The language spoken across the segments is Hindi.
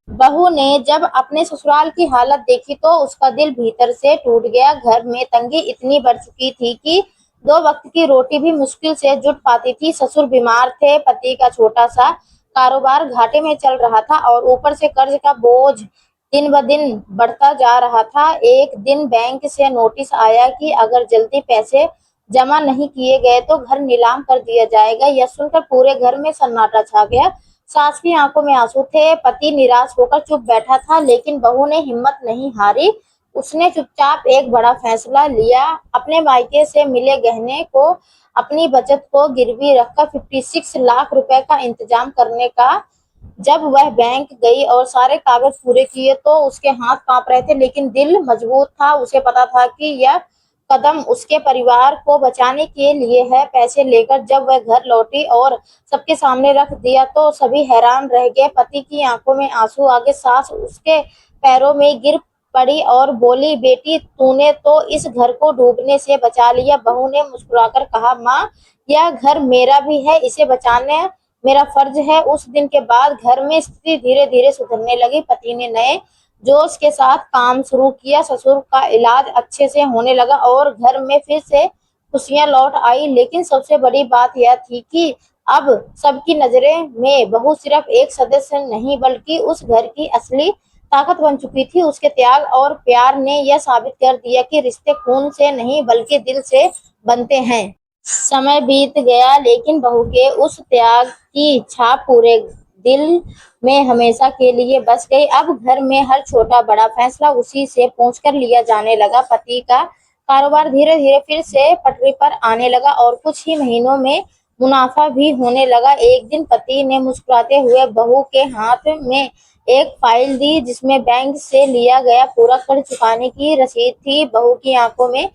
बहू ने जब अपने ससुराल की हालत देखी तो उसका दिल भीतर से टूट गया। घर में तंगी इतनी बढ़ चुकी थी कि दो वक्त की रोटी भी मुश्किल से जुट पाती थी। ससुर बीमार थे, पति का छोटा सा कारोबार घाटे में चल रहा था और ऊपर से कर्ज का बोझ दिन ब दिन बढ़ता जा रहा था। एक दिन बैंक से नोटिस आया कि अगर जल्दी पैसे जमा नहीं किए गए तो घर नीलाम कर दिया जाएगा। यह सुनकर पूरे घर में सन्नाटा छा गया। सास की आंखों में आंसू थे। पति निराश होकर चुप बैठा था, लेकिन बहू ने हिम्मत नहीं हारी। उसने चुपचाप एक बड़ा फैसला लिया। अपने मायके से मिले गहने को, अपनी बचत को गिरवी रखकर 56 लाख रुपए का इंतजाम करने का। जब वह बैंक गई और सारे कागज पूरे किए तो उसके हाथ कांप रहे थे, लेकिन दिल मजबूत था। उसे पता था कि यह कदम उसके परिवार को बचाने के लिए है। पैसे लेकर जब वह घर लौटी और सबके सामने रख दिया तो सभी हैरान रह गए। पति की आंखों में आंसू आ गए। सास उसके पैरों में गिर पड़ी और बोली, बेटी तूने तो इस घर को डूबने से बचा लिया। बहू ने मुस्कुराकर कहा, माँ यह घर मेरा भी है, इसे बचाना मेरा फर्ज है। उस दिन के बाद घर में स्थिति धीरे धीरे सुधरने लगी। पति ने नए जोश के साथ काम शुरू किया। ससुर का इलाज अच्छे से होने लगा और घर में फिर से खुशियां लौट आई। लेकिन सबसे बड़ी बात यह थी कि अब सबकी नजरें में बहू सिर्फ एक सदस्य नहीं बल्कि उस घर की असली ताकत बन चुकी थी। उसके त्याग और प्यार ने यह साबित कर दिया कि रिश्ते खून से नहीं बल्कि दिल से बनते हैं। समय बीत गया, लेकिन बहू के उस त्याग की छाप पूरे दिल में हमेशा के लिए बस गई। अब घर में हर छोटा बड़ा फैसला उसी से पूछकर लिया जाने लगा। पति का कारोबार धीरे धीरे फिर से पटरी पर आने लगा और कुछ ही महीनों में मुनाफा भी होने लगा। एक दिन पति ने मुस्कुराते हुए बहू के हाथ में एक फाइल दी, जिसमें बैंक से लिया गया पूरा कर्ज चुकाने की रसीद थी। बहू की आंखों में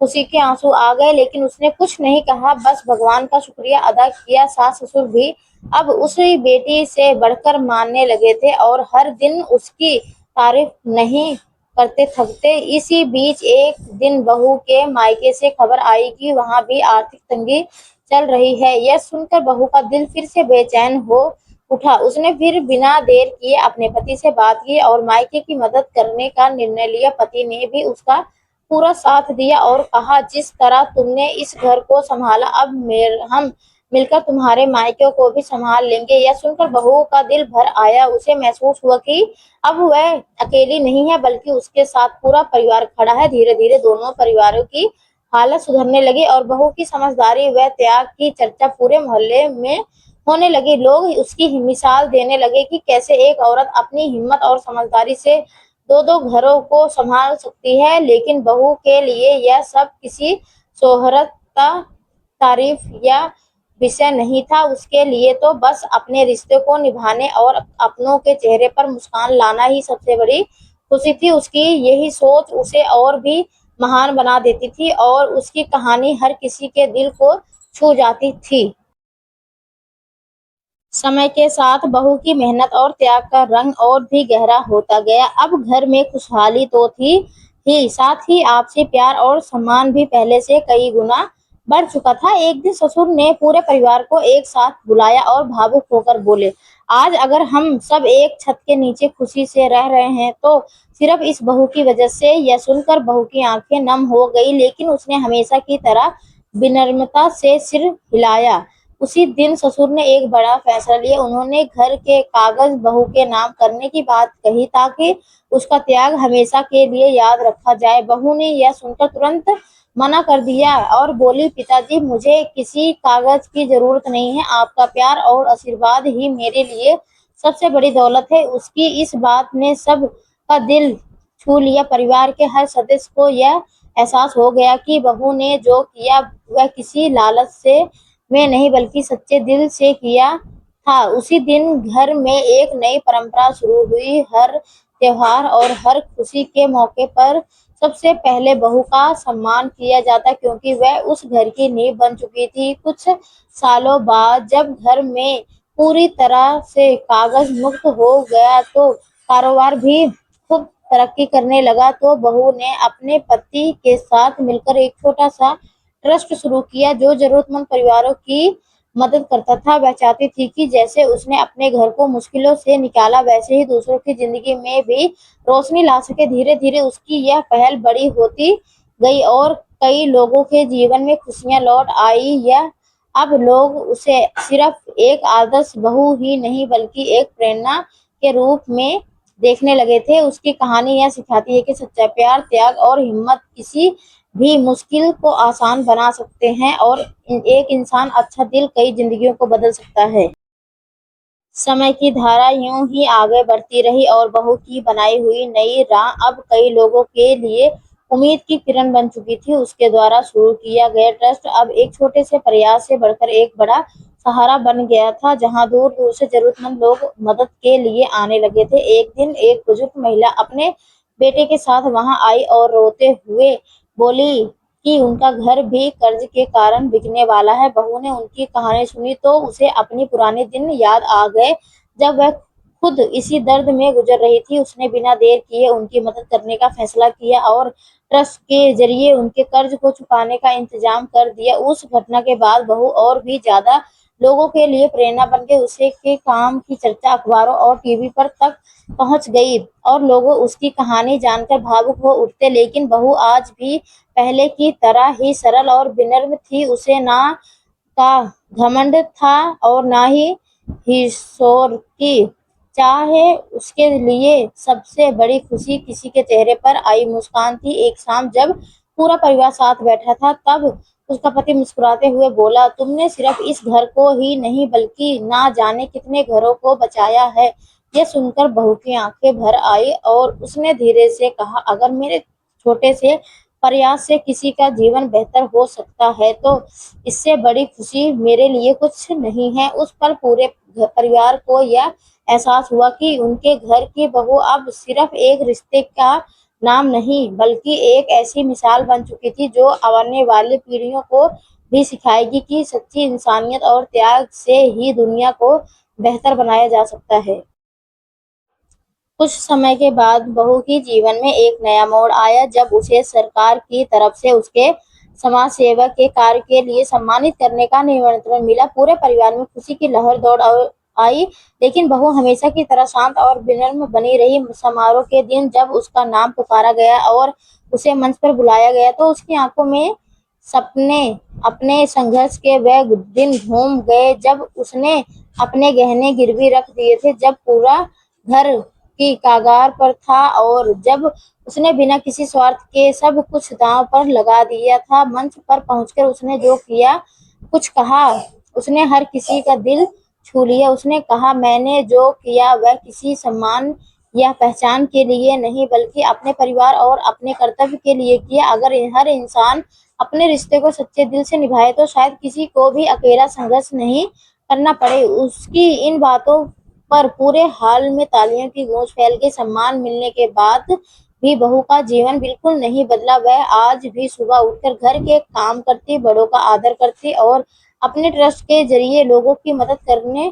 खुशी के आंसू आ गए, लेकिन उसने कुछ नहीं कहा, बस भगवान का शुक्रिया अदा किया। सास ससुर भी अब उसी बेटी से बढ़कर मानने लगे थे और हर दिन उसकी तारीफ नहीं करते थकते। इसी बीच एक दिन बहू के मायके से खबर आई कि वहां भी आर्थिक तंगी चल रही है। यह सुनकर बहू का दिल फिर से बेचैन हो उठा। उसने फिर बिना देर किए अपने पति से बात की और मायके की मदद करने का निर्णय लिया। पति ने भी उसका पूरा साथ दिया और कहा, जिस तरह तुमने इस घर को संभाला, अब हम मिलकर तुम्हारे मायके को भी संभाल लेंगे। यह सुनकर बहू का दिल भर आया। उसे महसूस हुआ कि अब वह अकेली नहीं है बल्कि उसके साथ पूरा परिवार खड़ा है। धीरे धीरे दोनों परिवारों की हालत सुधरने लगी और बहू की समझदारी व त्याग की चर्चा पूरे मोहल्ले में होने लगी। लोग उसकी मिसाल देने लगे कि कैसे एक औरत अपनी हिम्मत और समझदारी से दो दो घरों को संभाल सकती है। लेकिन बहू के लिए यह सब किसी शोहरत का तारीफ या विषय नहीं था। उसके लिए तो बस अपने रिश्ते को निभाने और अपनों के चेहरे पर मुस्कान लाना ही सबसे बड़ी खुशी थी। उसकी यही सोच उसे और भी महान बना देती थी और उसकी कहानी हर किसी के दिल को छू जाती थी। समय के साथ बहू की मेहनत और त्याग का रंग और भी गहरा होता गया। अब घर में खुशहाली तो थी ही, साथ ही आपसी प्यार और सम्मान भी पहले से कई गुना बढ़ चुका था। एक दिन ससुर ने पूरे परिवार को एक साथ बुलाया और भावुक होकर बोले, आज अगर हम सब एक छत के नीचे खुशी से रह रहे हैं तो सिर्फ इस बहू की वजह से। यह सुनकर बहू की आंखें नम हो गई, लेकिन उसने हमेशा की तरह विनम्रता से सिर हिलाया। उसी दिन ससुर ने एक बड़ा फैसला लिया। उन्होंने घर के कागज बहू के नाम करने की बात कही ताकि उसका त्याग हमेशा के लिए याद रखा जाए। बहू ने यह सुनकर तुरंत मना कर दिया और बोली, पिताजी मुझे किसी कागज की जरूरत नहीं है, आपका प्यार और आशीर्वाद ही मेरे लिए सबसे बड़ी दौलत है। उसकी इस बात ने सब का दिल छू लिया। परिवार के हर सदस्य को यह एहसास हो गया कि बहू ने जो किया वह किसी लालच से में नहीं बल्कि सच्चे दिल से किया था। उसी दिन घर में एक नई परंपरा शुरू हुई। हर त्योहार और हर खुशी के मौके पर सबसे पहले बहू का सम्मान किया जाता, क्योंकि वह उस घर की नींव बन चुकी थी। कुछ सालों बाद जब घर में पूरी तरह से कागज मुक्त हो गया तो कारोबार भी खूब तरक्की करने लगा, तो बहू ने अपने पति के साथ मिलकर एक छोटा सा ट्रस्ट शुरू किया जो जरूरतमंद परिवारों की मदद करता था। वह चाहती थी कि जैसे उसने अपने घर को मुश्किलों से निकाला, वैसे ही दूसरों की जिंदगी में भी रोशनी ला सके। धीरे धीरे उसकी यह पहल बड़ी होती गई और कई लोगों के जीवन में खुशियां लौट आई। यह अब लोग उसे सिर्फ एक आदर्श बहू ही नहीं बल्कि एक प्रेरणा के रूप में देखने लगे थे। उसकी कहानी यह सिखाती है कि सच्चा प्यार, त्याग और हिम्मत किसी भी मुश्किल को आसान बना सकते हैं और एक इंसान अच्छा दिल कई जिंदगियों को बदल सकता है। समय की धारा यूं ही आगे बढ़ती रही और बहू की बनाई हुई नई राह अब कई लोगों के लिए उम्मीद की किरण बन चुकी थी। उसके द्वारा शुरू किया गया ट्रस्ट अब एक छोटे से प्रयास से बढ़कर एक बड़ा सहारा बन गया था, जहां दूर दूर से जरूरतमंद लोग मदद के लिए आने लगे थे। एक दिन एक बुजुर्ग महिला अपने बेटे के साथ वहां आई और रोते हुए बोली कि उनका घर भी कर्ज के कारण बिकने वाला है। बहू ने उनकी कहानी सुनी तो उसे अपने पुराने दिन याद आ गए, जब वह खुद इसी दर्द में गुजर रही थी। उसने बिना देर किए उनकी मदद करने का फैसला किया और ट्रस्ट के जरिए उनके कर्ज को चुकाने का इंतजाम कर दिया। उस घटना के बाद बहू और भी ज्यादा लोगों के लिए प्रेरणा बन गई। उसे के काम की चर्चा अखबारों और टीवी पर तक पहुंच गई और लोग उसकी कहानी जानकर भावुक हो उठते। लेकिन बहू आज भी पहले की तरह ही सरल और विनम्र थी। उसे ना का घमंड था और ना ही ईश्वर की। चाहे उसके लिए सबसे बड़ी खुशी किसी के चेहरे पर आई मुस्कान थी। एक शाम जब पूरा परिवार साथ बैठा था, तब उसका पति मुस्कुराते हुए बोला, तुमने सिर्फ इस घर को ही नहीं बल्कि ना जाने कितने घरों को बचाया है। यह सुनकर बहू की आंखें भर आई और उसने धीरे से कहा, अगर मेरे छोटे से प्रयास से किसी का जीवन बेहतर हो सकता है तो इससे बड़ी खुशी मेरे लिए कुछ नहीं है। उस पर पूरे परिवार को यह एहसास हुआ कि उनके घर की बहू अब सिर्फ एक रिश्ते का नाम नहीं बल्कि एक ऐसी मिसाल बन चुकी थी जो आने वाली पीढ़ियों को भी सिखाएगी कि सच्ची इंसानियत और त्याग से ही दुनिया को बेहतर बनाया जा सकता है। कुछ समय के बाद बहू के जीवन में एक नया मोड़ आया, जब उसे सरकार की तरफ से उसके समाज सेवा के कार्य के लिए सम्मानित करने का निमंत्रण मिला। पूरे परिवार में खुशी की लहर दौड़ आई, लेकिन बहू हमेशा की तरह शांत और विनम्र बनी रही। समारोह के दिन जब उसका नाम पुकारा गया और उसे मंच पर बुलाया गया तो उसकी आंखों में सपने अपने संघर्ष के वह दिन घूम गए जब उसने अपने गहने गिरवी रख दिए थे, जब पूरा घर की कागार पर था और जब उसने बिना किसी स्वार्थ के सब कुछ दांव पर लगा दिया था। मंच पर पहुंचकर उसने जो किया, कुछ कहा, उसने हर किसी का दिल छू लिया। उसने कहा, मैंने जो किया वह किसी सम्मान या पहचान के लिए नहीं बल्कि अपने परिवार और अपने कर्तव्य के लिए किया। अगर हर इंसान अपने रिश्ते को सच्चे दिल से निभाए तो शायद किसी को भी अकेला संघर्ष नहीं करना पड़े। उसकी इन बातों पर पूरे हाल में तालियों की गूंज फैल गई। सम्मान मिलने के बाद भी बहू का जीवन बिल्कुल नहीं बदला। वह आज भी सुबह उठकर घर के काम करती, बड़ों का आदर करती और अपने ट्रस्ट के जरिए लोगों की मदद करने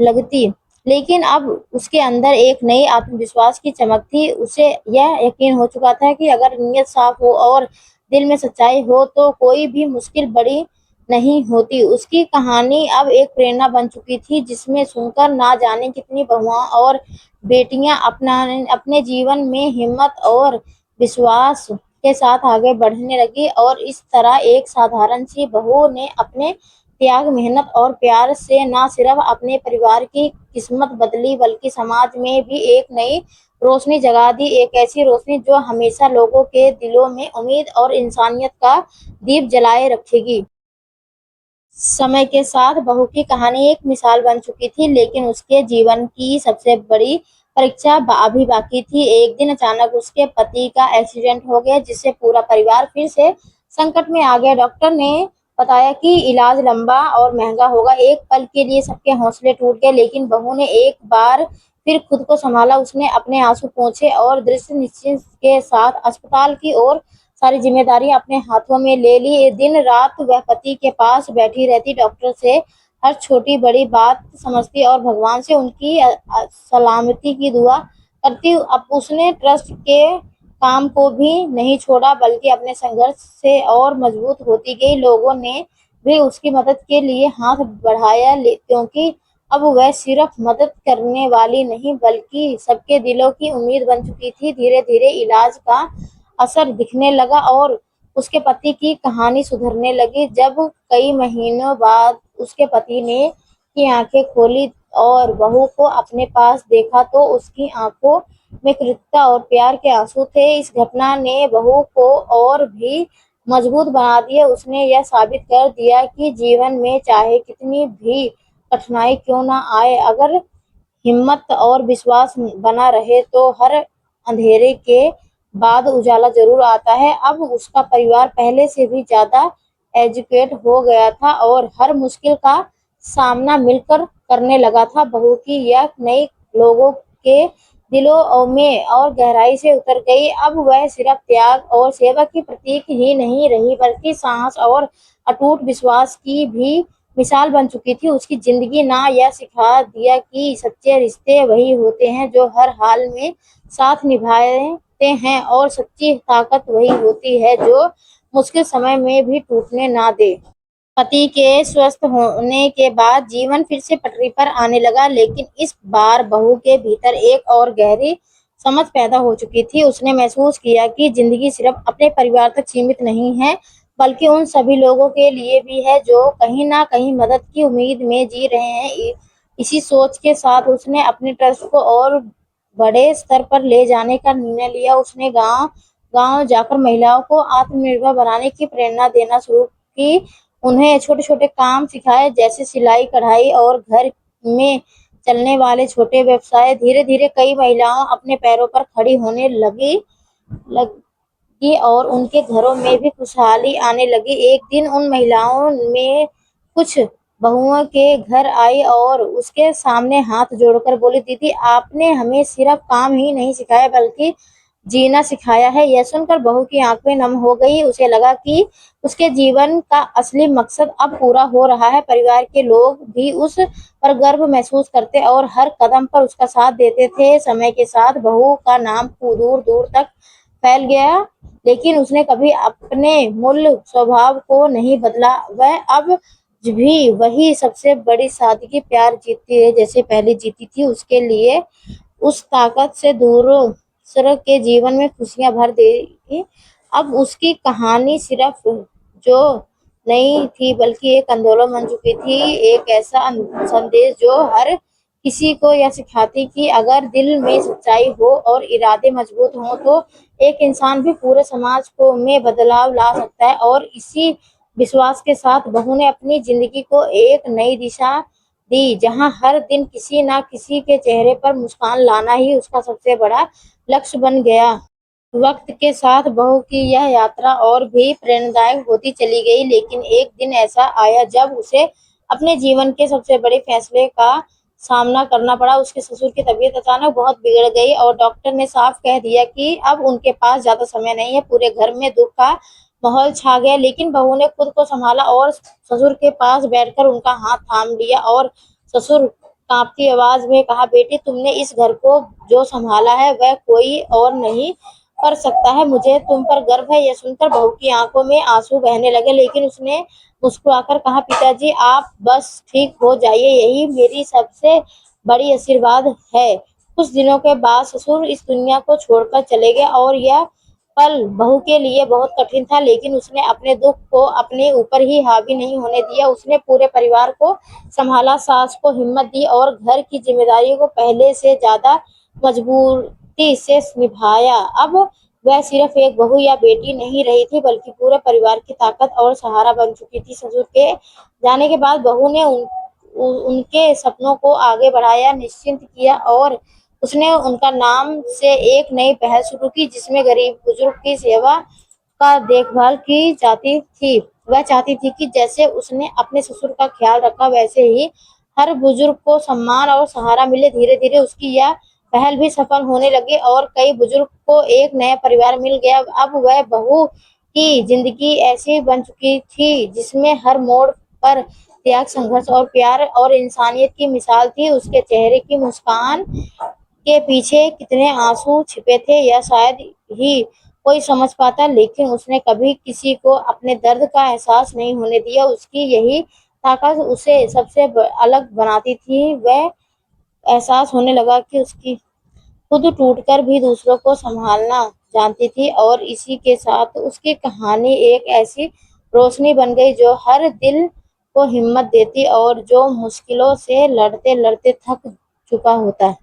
लगती। लेकिन अब उसके अंदर एक नई आत्मविश्वास की चमक थी। उसे यह यकीन हो चुका था कि अगर नीयत साफ हो और दिल में सच्चाई हो तो कोई भी मुश्किल बड़ी नहीं होती। उसकी कहानी अब एक प्रेरणा बन चुकी थी, जिसमें सुनकर ना जाने कितनी बहुआं और बेटियां अपने जीवन में हिम्मत और विश्वास के साथ आगे बढ़ने लगी। और इस तरह एक साधारण सी बहू ने अपने त्याग, मेहनत और प्यार से न सिर्फ अपने परिवार की किस्मत बदली बल्कि समाज में भी एक नई रोशनी जगा दी। एक ऐसी रोशनी जो हमेशा लोगों के दिलों में उम्मीद और इंसानियत का दीप जलाए रखेगी। समय के साथ बहू की कहानी एक मिसाल बन चुकी थी, लेकिन उसके जीवन की सबसे बड़ी परीक्षा अभी बाकी थी। एक दिन अचानक उसके पति का एक्सीडेंट हो गया, जिससे पूरा परिवार फिर से संकट में आ गया। डॉक्टर ने बताया कि इलाज लंबा और महंगा होगा। एक पल के लिए सबके हौसले टूट गए, लेकिन बहू ने एक बार फिर खुद को संभाला। उसने अपने आंसू पोंछे और दृढ़ निश्चय के साथ अस्पताल की ओर सारी जिम्मेदारी अपने हाथों में ले ली। दिन रात वह पति के पास बैठी रहती, डॉक्टर से हर छोटी बड़ी बात समझती और भगवान से उनकी सलामती की दुआ करती। अब उसने ट्रस्ट के काम को भी नहीं छोड़ा बल्कि अपने संघर्ष से और मजबूत होती गई। लोगों ने भी उसकी मदद के लिए हाथ बढ़ाया, क्योंकि अब वह सिर्फ मदद करने वाली नहीं बल्कि सबके दिलों की उम्मीद बन चुकी थी। धीरे धीरे इलाज का असर दिखने लगा और उसके पति की कहानी सुधरने लगी। जब कई महीनों बाद उसके पति ने की आंखें खोली और बहू को अपने पास देखा तो उसकी आंखों में कृतज्ञता और प्यार के आंसू थे। इस घटना ने बहू को और भी मजबूत बना दिया। उसने यह साबित कर दिया कि जीवन में चाहे कितनी भी कठिनाई क्यों ना आए, अगर हिम्मत और विश्वास बना रहे तो हर अंधेरे के बाद उजाला जरूर आता है। अब उसका परिवार पहले से भी ज्यादा एजुकेट हो गया था और हर मुश्किल का सामना मिलकर करने लगा था। बहू की यह नई लोगों के दिलों में और गहराई से उतर गई। अब वह सिर्फ त्याग और सेवा की प्रतीक ही नहीं रही बल्कि साहस और अटूट विश्वास की भी मिसाल बन चुकी थी। उसकी जिंदगी ना यह सिखा दिया कि सच्चे रिश्ते वही होते हैं जो हर हाल में साथ निभाते हैं और सच्ची ताकत वही होती है जो मुश्किल समय में भी टूटने ना दे। पति के स्वस्थ होने के बाद जीवन फिर से पटरी पर आने लगा, लेकिन इस बार बहू के भीतर एक और गहरी समझ पैदा हो चुकी थी। उसने महसूस किया कि जिंदगी सिर्फ अपने परिवार तक सीमित नहीं है बल्कि उन सभी लोगों के लिए भी है जो कहीं ना कहीं मदद की उम्मीद में जी रहे हैं। इसी सोच के साथ उसने अपने ट्रस्ट को और बड़े स्तर पर ले जाने का निर्णय लिया। उसने गांव गांव जाकर महिलाओं को आत्मनिर्भर बनाने की प्रेरणा देना शुरू की। उन्हें छोटे छोटे काम सिखाए जैसे सिलाई कढ़ाई और घर में चलने वाले छोटे व्यवसाय। धीरे धीरे कई महिलाओं अपने पैरों पर खड़ी होने लगी और उनके घरों में भी खुशहाली आने लगी। एक दिन उन महिलाओं में कुछ बहुओं के घर आई और उसके सामने हाथ जोड़कर बोली, दीदी आपने हमें सिर्फ काम ही नहीं सिखाया बल्कि जीना सिखाया है। यह सुनकर बहू की आंखें नम हो गई। उसे लगा कि उसके जीवन का असली मकसद अब पूरा हो रहा है। परिवार के लोग भी उस पर गर्व महसूस करते और हर कदम पर उसका साथ देते थे। समय के साथ बहू का नाम दूर दूर तक फैल गया, लेकिन उसने कभी अपने मूल स्वभाव को नहीं बदला। वह अब भी वही सबसे बड़ी सादगी प्यार जीतती है जैसे पहले जीती थी। उसके लिए उस ताकत से दूसरों के जीवन में खुशियां भर देगी। अब उसकी कहानी सिर्फ जो नहीं थी बल्कि एक आंदोलन बन चुकी थी, एक ऐसा संदेश जो हर किसी को यह सिखाती कि अगर दिल में सच्चाई हो और इरादे मजबूत हों तो एक इंसान भी पूरे समाज को में बदलाव ला सकता है। और इसी विश्वास के साथ बहू ने अपनी जिंदगी को एक नई दिशा दी, जहां हर दिन किसी ना किसी के चेहरे पर मुस्कान लाना ही उसका सबसे बड़ा लक्ष्य बन गया। वक्त के साथ बहू की यह यात्रा और भी प्रेरणादायक होती चली गई, लेकिन एक दिन ऐसा आया जब उसे अपने जीवन के सबसे बड़े फैसले का सामना करना पड़ा। उसके ससुर की तबीयत अचानक बहुत बिगड़ गई और डॉक्टर ने साफ कह दिया कि अब उनके पास ज्यादा समय नहीं है। पूरे घर में दुख का माहौल छा गया, लेकिन बहू ने खुद को संभाला और ससुर के पास बैठकर उनका हाथ थाम लिया और ससुर कांपती आवाज में कहा, बेटी तुमने इस घर को जो संभाला है वह कोई और नहीं कर सकता है। मुझे तुम पर गर्व है। यह सुनकर बहू की आंखों में आंसू बहने लगे, लेकिन उसने मुस्कुराकर कहा, पिताजी आप बस ठीक हो जाइए, यही मेरी सबसे बड़ी आशीर्वाद है। कुछ दिनों के बाद ससुर इस दुनिया को छोड़कर चले गए और यह पल बहू के लिए बहुत कठिन था, लेकिन उसने अपने दुख को अपने ऊपर ही हावी नहीं होने दिया। उसने पूरे परिवार को संभाला, सास को हिम्मत दी और घर की जिम्मेदारियों को पहले से ज्यादा मजबूती से निभाया। अब वह सिर्फ एक बहू या बेटी नहीं रही थी बल्कि पूरे परिवार की ताकत और सहारा बन चुकी थी। ससुर के जाने के बाद बहू ने उनके सपनों को आगे बढ़ाया, निश्चिंत किया और उसने उनका नाम से एक नई पहल शुरू की जिसमें गरीब बुजुर्ग की सेवा का देखभाल की जाती थी। वह चाहती थी कि जैसे उसने अपने ससुर का ख्याल रखा वैसे ही हर बुजुर्ग को सम्मान और सहारा मिले। धीरे धीरे उसकी यह पहल भी सफल होने लगी और कई बुजुर्ग को एक नया परिवार मिल गया। अब वह बहू की जिंदगी ऐसी बन चुकी थी जिसमें हर मोड़ पर त्याग, संघर्ष और प्यार और इंसानियत की मिसाल थी। उसके चेहरे की मुस्कान के पीछे कितने आंसू छिपे थे यह शायद ही कोई समझ पाता, लेकिन उसने कभी किसी को अपने दर्द का एहसास नहीं होने दिया। उसकी यही ताकत उसे सबसे अलग बनाती थी। वह एहसास होने लगा कि उसकी खुद टूटकर भी दूसरों को संभालना जानती थी, और इसी के साथ उसकी कहानी एक ऐसी रोशनी बन गई जो हर दिल को हिम्मत देती, और जो मुश्किलों से लड़ते लड़ते थक चुका होता है।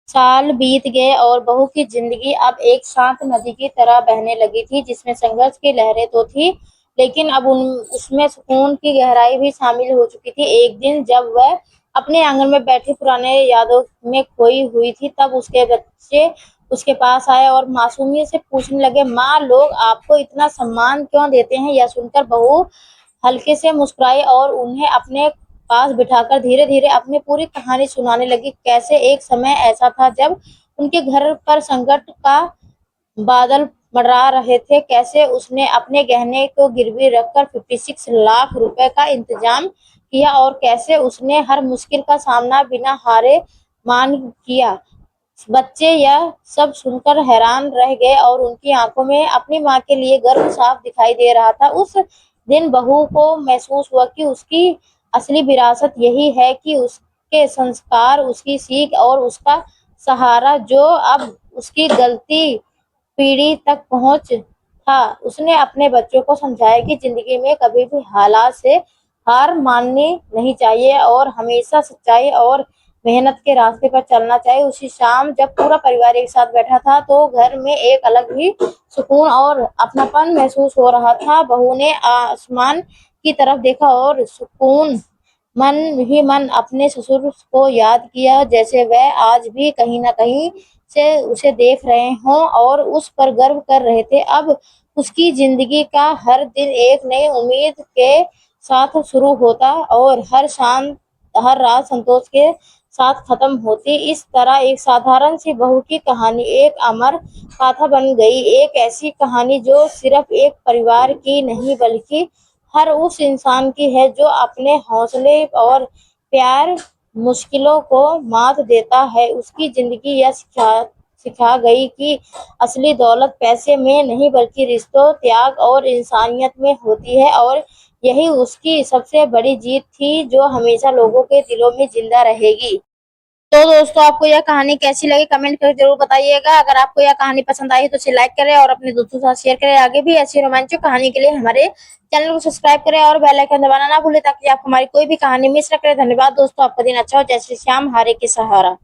साल बीत गए और बहू की जिंदगी अब एक शांत नदी की तरह बहने लगी थी, जिसमें संघर्ष की लहरें तो थी, लेकिन अब उसमें सुकून की गहराई भी शामिल हो चुकी थी। एक दिन जब वह अपने आंगन में बैठी पुराने यादों में खोई हुई थी, तब उसके बच्चे उसके पास आए और मासूमियत से पूछने लगे, माँ, लोग आपको इतना सम्मान क्यों देते हैं? यह सुनकर बहू हल्के से मुस्कुराई और उन्हें अपने पास बिठाकर धीरे धीरे अपनी पूरी कहानी सुनाने लगी। कैसे एक समय ऐसा था जब उनके घर पर संकट का बादल मंडरा रहे थे, कैसे उसने अपने गहने को गिरवी रखकर 56 लाख रुपए का इंतजाम किया, और कैसे उसने हर मुश्किल का सामना बिना हारे मान किया। बच्चे यह सब सुनकर हैरान रह गए और उनकी आंखों में अपनी माँ के लिए गर्व साफ दिखाई दे रहा था। उस दिन बहू को महसूस हुआ कि उसकी असली विरासत यही है कि उसके संस्कार, उसकी सीख और उसका सहारा, जो अब उसकी गलती पीढ़ी तक पहुंच था। उसने अपने बच्चों को समझाया कि जिंदगी में कभी भी हालात से हार माननी नहीं चाहिए और हमेशा सच्चाई और मेहनत के रास्ते पर चलना चाहिए। उसी शाम जब पूरा परिवार एक साथ बैठा था, तो घर में एक अलग ही सुकून और अपनापन महसूस हो रहा था। बहू ने आसमान की तरफ देखा और सुकून मन ही मन अपने ससुर को याद किया, जैसे वह आज भी कहीं न कहीं से उसे देख रहे हों और उस पर गर्व कर रहे थे। अब उसकी जिंदगी का हर दिन एक नई उम्मीद के साथ शुरू होता और हर रात संतोष के साथ खत्म होती। इस तरह एक साधारण सी बहू की कहानी एक अमर गाथा बन गई, एक ऐसी कहानी जो सिर्फ एक परिवार की नहीं बल्कि हर उस इंसान की है जो अपने हौसले और प्यार मुश्किलों को मात देता है। उसकी जिंदगी यह सिखा गई कि असली दौलत पैसे में नहीं बल्कि रिश्तों, त्याग और इंसानियत में होती है, और यही उसकी सबसे बड़ी जीत थी जो हमेशा लोगों के दिलों में जिंदा रहेगी। तो दोस्तों, आपको यह कहानी कैसी लगी कमेंट करके जरूर बताइएगा। अगर आपको यह कहानी पसंद आई तो इसे लाइक करें और अपने दोस्तों के साथ शेयर करें। आगे भी ऐसी रोमांचक कहानी के लिए हमारे चैनल को सब्सक्राइब करें और बेल आइकन दबाना ना भूलें, ताकि आप हमारी कोई भी कहानी मिस न करें। धन्यवाद दोस्तों, आपका दिन अच्छा हो। जय श्री श्याम, हारे के सहारा।